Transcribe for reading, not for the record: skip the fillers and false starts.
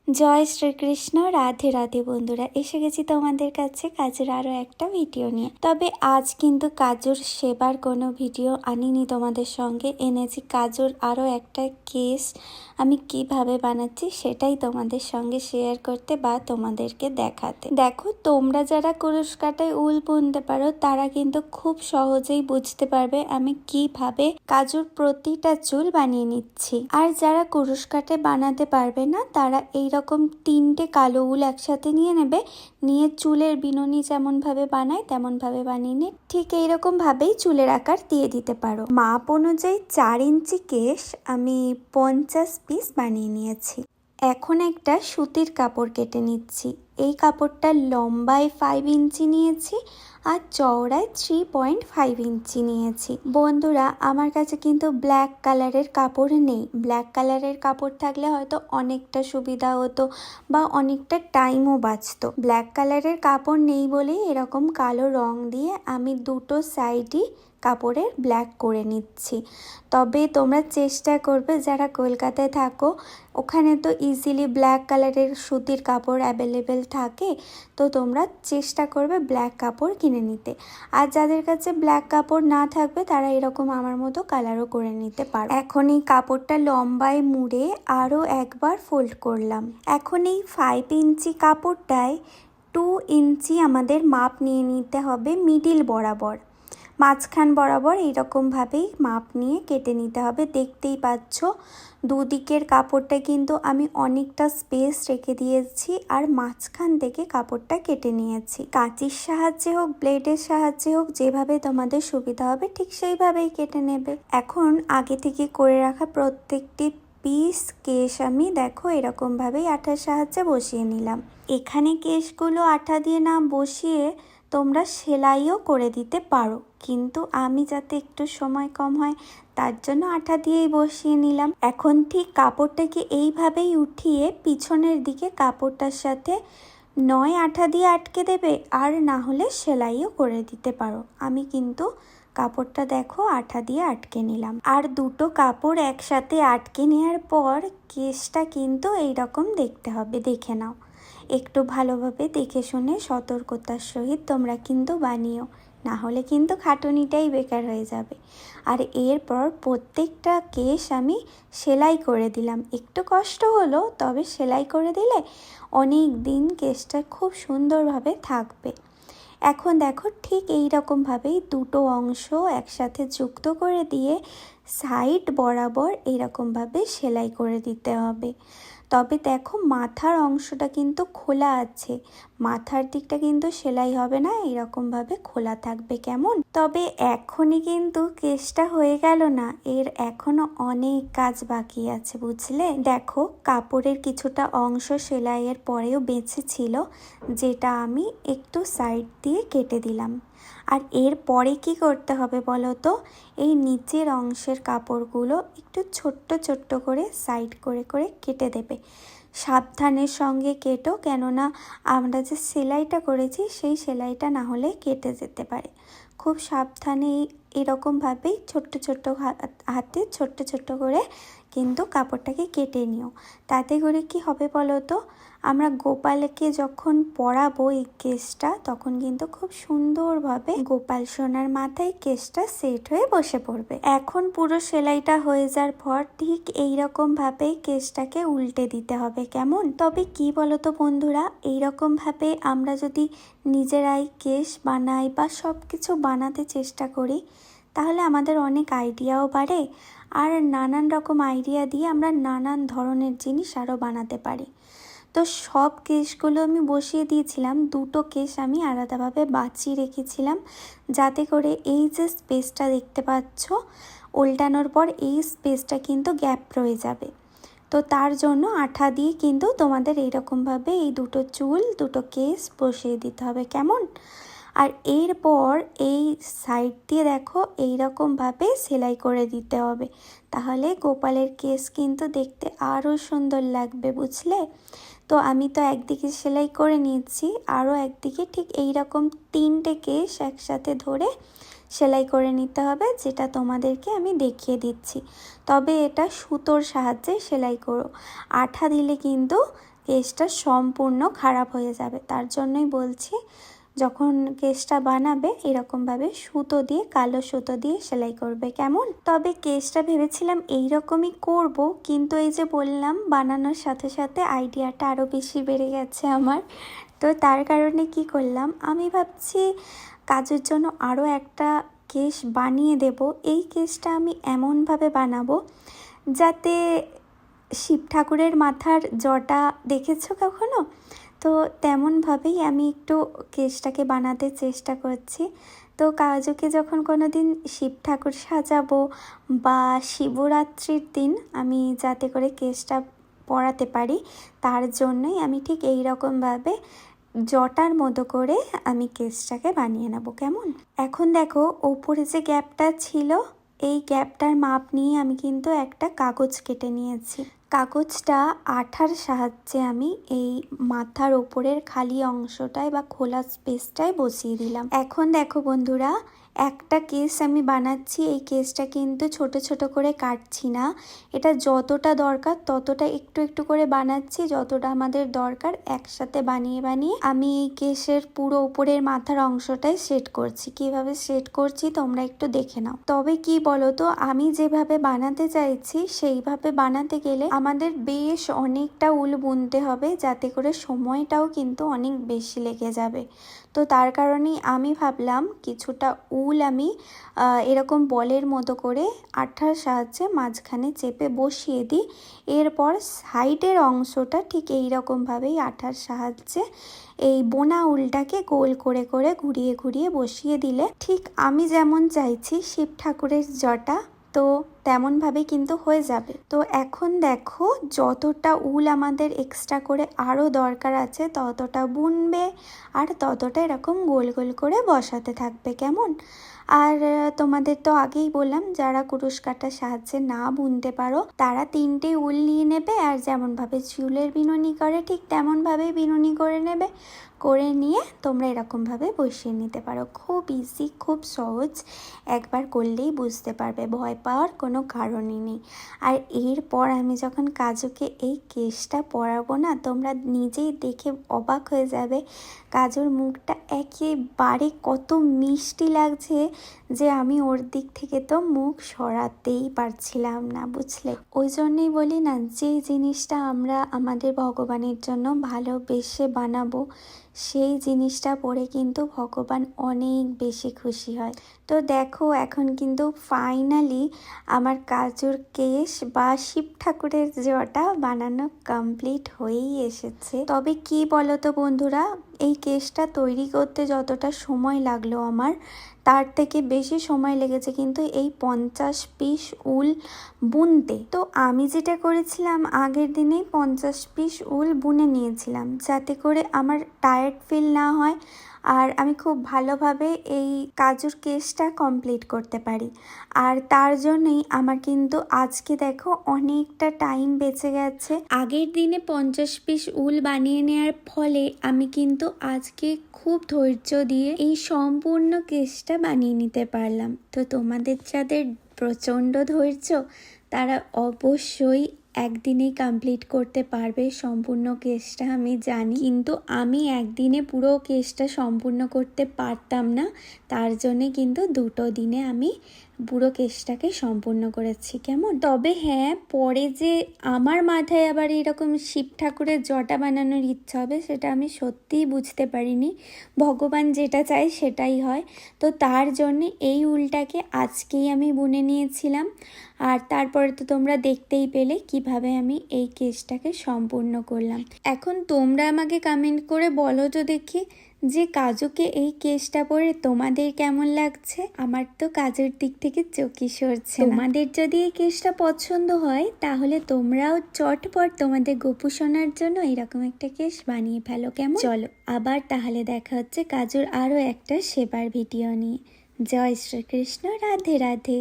জয় শ্রীকৃষ্ণ। রাধে রাধে বন্ধুরা, এসে গেছি তোমাদের কাছে কাজের আরও একটা ভিডিও নিয়ে। তবে আজ কিন্তু কাজুর সেবার কোনো ভিডিও আনিনি তোমাদের সঙ্গে, এনেছি কাজুর আরও একটা কেস আমি কিভাবে বানাচ্ছি সেটাই তোমাদের সঙ্গে শেয়ার করতে বা তোমাদেরকে দেখাতে। দেখো, তোমরা যারা কুরুশ কাটায় উল বুনতে পারো তারা কিন্তু খুব সহজেই বুঝতে পারবে আমি কিভাবে কাজুর প্রতিটা চুল বানিয়ে নিচ্ছি। আর যারা কুরুশ কাটে বানাতে পারবে না তারা এইরকম 3টে কালো উল একসাথে নিয়ে নেবে, নিয়ে চুলের বিনুনি যেমন ভাবে বানায় তেমন ভাবে বানিয়ে নিয়ে ঠিক এইরকম ভাবেই চুলের আকার দিয়ে দিতে পারো। মাপ অনুযায়ী 4 ইঞ্চি কেশ আমি 50 পিস বানিয়ে নিয়েছি। এখন একটা সুতির কাপড় কেটে নিচ্ছি। এই কাপড়টা লম্বায় 5 ইঞ্চি নিয়েছি আর চওড়ায় 3.5 ইঞ্চি নিয়েছি। বন্ধুরা, আমার কাছে কিন্তু ব্ল্যাক কালারের কাপড় নেই। ব্ল্যাক কালারের কাপড় থাকলে হয়তো অনেকটা সুবিধা হতো বা অনেকটা টাইমও বাঁচতো। ব্ল্যাক কালারের কাপড় নেই বলেই এরকম কালো রং দিয়ে আমি দুটো সাইডই কাপড়ের ব্ল্যাক করে নিচ্ছি। তবে তোমরা চেষ্টা করবে যারা কলকাতায় থাকো, ওখানে তো ইজিলি ব্ল্যাক কালারের সুতির কাপড় অ্যাভেলেবেল থাকে, তো তোমরা চেষ্টা করবে ব্ল্যাক কাপড় কিনে নিতে। আর যাদের কাছে ব্ল্যাক কাপড় না থাকবে তারা এরকম আমার মতো কালারও করে নিতে পারো। এখন এই কাপড়টা লম্বায় মুড়ে আরও একবার ফোল্ড করলাম। এখন এই 5 ইঞ্চি কাপড়টায় 2 ইঞ্চি আমাদের মাপ নিয়ে নিতে হবে মিডিল বরাবর, মাঝখান বরাবর এইরকমভাবেই মাপ নিয়ে কেটে নিতে হবে। দেখতেই পাচ্ছ দুদিকের কাপড়টা কিন্তু আমি অনেকটা স্পেস রেখে দিয়েছি আর মাঝখান থেকে কাপড়টা কেটে নিয়েছি। কাঁচির সাহায্যে হোক ব্লেডের সাহায্যে হোক, যেভাবে তোমাদের সুবিধা হবে ঠিক সেইভাবেই কেটে নেবে। এখন আগে থেকে করে রাখা প্রত্যেকটি পিস কেশ আমি দেখো এরকমভাবেই আঠার সাহায্যে বসিয়ে নিলাম। এখানে কেশগুলো আঠা দিয়ে না বসিয়ে তোমরা সেলাইও করে দিতে পারো, কিন্তু আমি যাতে একটু সময় কম হয় তার জন্য আঠা দিয়েই বসিয়ে নিলাম। এখন ঠিক কাপড়টাকে এইভাবেই উঠিয়ে পিছনের দিকে কাপড়টার সাথে নয় আঠা দিয়ে আটকে দেবে আর না হলে সেলাইও করে দিতে পারো। আমি কিন্তু কাপড়টা দেখো আঠা দিয়ে আটকে নিলাম। আর দুটো কাপড় একসাথে আটকে নেওয়ার পর কেশটা কিন্তু এইরকম দেখতে হবে। দেখে নাও, একটু ভালোভাবে দেখে শুনে সতর্কতার সহিত তোমরা কিন্তু বানিও, না হলে কিন্তু খাটুনিটাই বেকার হয়ে যাবে। আর এরপর প্রত্যেকটা কেশ আমি সেলাই করে দিলাম। একটু কষ্ট হলো, তবে সেলাই করে দিলে অনেক দিন কেশটা খুব সুন্দরভাবে থাকবে। এখন দেখো ঠিক এই রকমভাবেই দুটো অংশ একসাথে যুক্ত করে দিয়ে সাইড বরাবর এইরকমভাবে সেলাই করে দিতে হবে। তবে দেখো মাথার অংশটা কিন্তু খোলা আছে, মাথার দিকটা কিন্তু সেলাই হবে না, এরকমভাবে খোলা থাকবে। কেমন? তবে এখনই কিন্তু কেসটা হয়ে গেল না, এর এখনো অনেক কাজ বাকি আছে, বুঝলে? দেখো, কাপড়ের কিছুটা অংশ সেলাইয়ের পরেও বেঁচে ছিল, যেটা আমি একটু সাইড দিয়ে কেটে দিলাম। আর এর পরে কি করতে হবে বলো তো? এই নিচের অংশের কাপড়গুলো একটু ছোট্ট ছোট্ট করে সাইড করে করে কেটে দেবে। সাবধানের সঙ্গে কেটো, কেননা আমরা যে সেলাইটা করেছি সেই সেলাইটা না হলে কেটে যেতে পারে। খুব সাবধানে এরকমভাবেই ছোট্ট ছোট্ট হাতে ছোট্ট ছোট্ট করে কিন্তু কাপড়টাকে কেটে নিও। তাতে করে কি হবে বলো তো? আমরা গোপালকে যখন পরাবো এই কেসটা, তখন কিন্তু খুব সুন্দরভাবে গোপাল সোনার মাথায় কেসটা সেট হয়ে বসে পড়বে। এখন পুরো সেলাইটা হয়ে যাওয়ার পর ঠিক এইরকমভাবেই কেসটাকে উল্টে দিতে হবে। কেমন? তবে কি বলতো বন্ধুরা, এইরকমভাবে আমরা যদি নিজেরাই কেস বানাই বা সব কিছু বানাতে চেষ্টা করি, তাহলে আমাদের অনেক আইডিয়াও বাড়ে আর নানান রকম আইডিয়া দিয়ে আমরা নানান ধরনের জিনিস আরও বানাতে পারি। তো সব কেশগুলো আমি বসিয়ে দিয়েছিলাম, দুটো কেশ আমি আলাদাভাবে বাঁচিয়ে রেখেছিলাম, যাতে করে এই যে স্পেসটা দেখতে পাচ্ছ উল্টানোর পর এই স্পেসটা কিন্তু গ্যাপ রয়ে যাবে। তো তার জন্য আঠা দিয়ে কিন্তু তোমাদের এইরকমভাবে এই দুটো চুল দুটো কেশ বসিয়ে দিতে হবে। কেমন? আর এরপর এই সাইড দিয়ে দেখো এইরকমভাবে সেলাই করে দিতে হবে, তাহলে গোপালের কেস কিন্তু দেখতে আরও সুন্দর লাগবে, বুঝলে? তো আমি তো একদিকে সেলাই করে নিয়েছি, আরও একদিকে ঠিক এইরকম 3টে কেশ একসাথে ধরে সেলাই করে নিতে হবে, যেটা তোমাদেরকে আমি দেখিয়ে দিচ্ছি। তবে এটা সুতোর সাহায্যে সেলাই করো, আঠা দিলে কিন্তু কেসটা সম্পূর্ণ খারাপ হয়ে যাবে। তার জন্যই বলছি, যখন কেসটা বানাবে এরকমভাবে সুতো দিয়ে, কালো সুতো দিয়ে সেলাই করবে, কেমন? তবে কেসটা ভেবেছিলাম এইরকমই করব, কিন্তু এই যে বললাম বানানোর সাথে সাথে আইডিয়াটা আরও বেশি বেড়ে গেছে আমার। তো তার কারণে কি করলাম, আমি ভাবছি কাজের জন্য আরও একটা কেস বানিয়ে দেব। এই কেসটা আমি এমনভাবে বানাবো যাতে শিব ঠাকুরের মাথার জটা দেখেছো কখনো? তো তেমনভাবেই আমি একটু কেসটাকে বানাতে চেষ্টা করছি। তো কাজুকে যখন কোনো দিন শিব ঠাকুর সাজাবো বা শিবরাত্রির দিন আমি যাতে করে কেসটা পরাতে পারি, তার জন্যই আমি ঠিক এই রকমভাবে জটার মতো করে আমি কেসটাকে বানিয়ে নেব, কেমন? এখন দেখো ওপরে যে গ্যাপটা ছিল, এই গ্যাপটার মাপ নিয়ে আমি কিন্তু একটা কাগজ কেটে নিয়েছি। কাগজটা আঠার সাহায্যে আমি এই মাথার ওপরের খালি অংশটায় বা খোলা স্পেসটায় বসিয়ে দিলাম। এখন দেখো বন্ধুরা, একটা কেস আমি বানাচ্ছি, এই কেসটা কিন্তু ছোট ছোট করে কাটছি না, এটা যতটা দরকার ততটা একটু একটু করে বানাচ্ছি, যতটা আমাদের দরকার একসাথে বানিয়ে বানিয়ে আমি এই কেসের পুরো উপরের মাথার অংশটাই সেট করছি। কিভাবে সেট করছি তোমরা একটু দেখে নাও। তবে কি বলো তো, আমি যেভাবে বানাতে চাইছি সেইভাবে বানাতে গেলে আমাদের বেশ অনেকটা উল বুনতে হবে, যাতে করে সময়টাও কিন্তু অনেক বেশি লেগে যাবে। তো তার কারণেই আমি ভাবলাম কিছুটা উল আমি এরকম বলের মতো করে আঠার সাহায্যে মাঝখানে চেপে বসিয়ে দিই। এরপর সাইডের অংশটা ঠিক এই রকমভাবেই আঠার সাহায্যে এই বোনা উলটাকে গোল করে করে ঘুরিয়ে ঘুরিয়ে বসিয়ে দিলে ঠিক আমি যেমন চাইছি শিব ঠাকুরের জটা, তো তেমনভাবে কিন্তু হয়ে যাবে। তো এখন দেখো যতটা উল আমাদের এক্সট্রা করে আরও দরকার আছে ততটা বুনবে আর ততটা এরকম গোল গোল করে বসাতে থাকবে, কেমন? আর তোমাদের তো আগেই বললাম, যারা কুরুশ কাটার সাহায্যে না বুনতে পারো তারা 3টে উল নিয়ে নেবে, আর যেমনভাবে চুলের বিনুনি করে ঠিক তেমনভাবেই বিনুনি করে নেবে, করে নিয়ে তোমরা এরকমভাবে বসিয়ে নিতে পারো। খুব ইজি, খুব সহজ, একবার করলেই বুঝতে পারবে, ভয় পাওয়ার কোনো কারণই নেই। আর এরপর আমি যখন কাজুকে এই কেসটা পরাবো না, তোমরা নিজেই দেখে অবাক হয়ে যাবে কাজুর মুখটা একেবারে কত মিষ্টি লাগছে যে আমি ওর দিক থেকে তো মুখ সরাতেই পারছিলাম না, বুঝলে? ওই জন্যই বলি না, যে জিনিসটা আমরা আমাদের ভগবানের জন্য ভালোবেসে বানাবো সেই জিনিসটা পরে কিন্তু ভগবান অনেক বেশি খুশি হয়। তো দেখো এখন কিন্তু ফাইনালি আমার কাজুর কেশ বা শিব ঠাকুরের জটা বানানো কমপ্লিট হয়েই এসেছে। তবে কি বলো তো বন্ধুরা, এই কেশটা তৈরি করতে যতটা সময় লাগলো আমার, তার থেকে বেশি সময় লেগেছে কিন্তু এই 50 পিস উল বুনতে। তো আমি যেটা করেছিলাম, আগের দিনেই 50 পিস উল বুনে নিয়েছিলাম যাতে করে আমার টায়ার্ড ফিল না হয় আর আমি খুব ভালোভাবে এই কাজুর কেসটা কমপ্লিট করতে পারি। আর তার জন্যই আমার কিন্তু আজকে দেখো অনেকটা টাইম বেঁচে গেছে। আগের দিনে 50 পিস উল বানিয়ে নেওয়ার ফলে আমি কিন্তু আজকে খুব ধৈর্য দিয়ে এই সম্পূর্ণ কেসটা বানিয়ে নিতে পারলাম। তো তোমাদের যাদের প্রচণ্ড ধৈর্য তারা অবশ্যই একদিনেই কমপ্লিট করতে পারবে সম্পূর্ণ কেসটা, আমি জানি। কিন্তু আমি একদিনে পুরো কেসটা সম্পূর্ণ করতে পারতাম না, তার জন্যে কিন্তু 2 দিনে আমি পুরো কেসটাকে সম্পূর্ণ করেছি, কেমন? তবে হ্যাঁ, পরে যে আমার মাথায় আবার এরকম শিব ঠাকুরের জটা বানানোর ইচ্ছা হবে সেটা আমি সত্যিই বুঝতে পারিনি। ভগবান যেটা চায় সেটাই হয়। তো তার জন্যে এই উলটাকে আজকেই আমি বুনে নিয়েছিলাম, আর তারপরে তো তোমরা দেখতেই পেলে কিভাবে আমি এই কেসটাকে সম্পূর্ণ করলাম। এখন তোমরা আমাকে কমেন্ট করে বলো তো দেখি যে কাজুকে এই কেসটা পরে তোমাদের কেমন লাগছে। আমার তো কাজুর দিক থেকে চোখই সরছে না। তোমাদের যদি এই কেসটা পছন্দ হয় তাহলে তোমরাও চটপট তোমাদের গোপু সোনার জন্য এরকম একটা কেস বানিয়ে ফেলো, কেমন? চলো আবার তাহলে দেখা হচ্ছে কাজুর আরও একটা সেবার ভিডিও নিয়ে। জয় শ্রীকৃষ্ণ, রাধে রাধে।